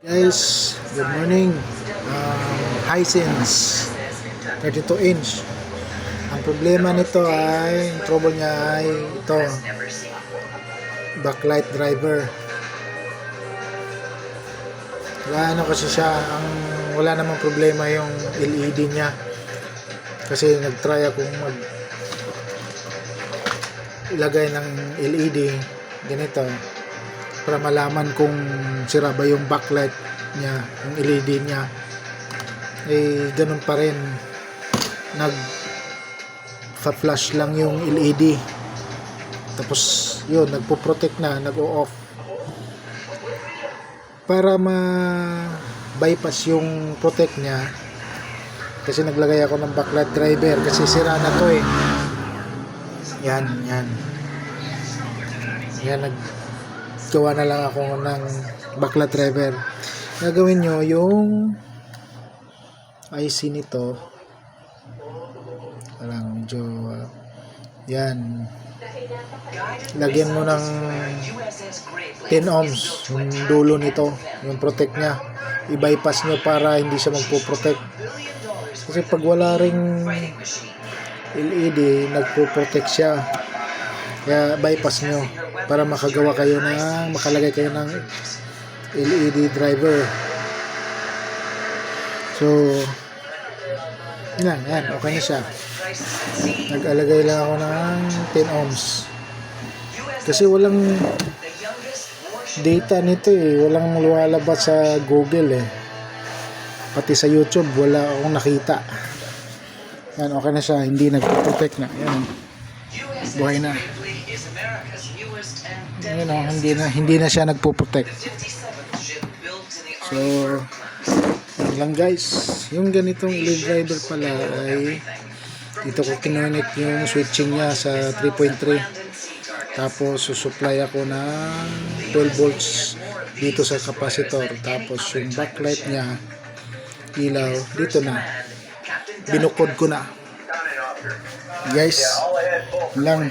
Guys, good morning. Hisense 32 inch. Ang problema nito ay, ang trouble niya ay ito, backlight driver. Wala kasi siya, wala namang problema yung LED niya. Kasi nagtry akong ilagay ng LED ganito para malaman kung sira ba yung backlight niya, yung LED niya. Ganun pa rin, nag-flash lang yung LED, tapos yun, nagpo-protect na, nag-o-off para ma-bypass yung protect niya. Kasi naglagay ako ng backlight driver kasi sira na to yan, naggawa na lang ako ng backlight driver. Gagawin nyo yung IC nito, parang medyo yan, lagyan mo ng 10 ohms yung dulo nito, yung protect nya, i-bypass nyo para hindi siya magpo-protect. Kasi pag wala ring LED, nagpo-protect siya, kaya bypass nyo para makalagay kayo ng LED driver. So yan, okay na siya. Nag-alagay lang ako ng 10 ohms kasi walang data nito walang lumalabas sa Google pati sa YouTube wala akong nakita. Yan, okay na siya, hindi nagpo-protect na. Yan, buhay na. Hindi na siya nagpo-protect. So yan lang guys, yung ganitong LED driver pala ay dito ko kinonect yung switching niya sa 3.3, tapos susupply ako ng 12 volts dito sa capacitor, tapos yung backlight niya, ilaw dito na, binukod ko na guys lang.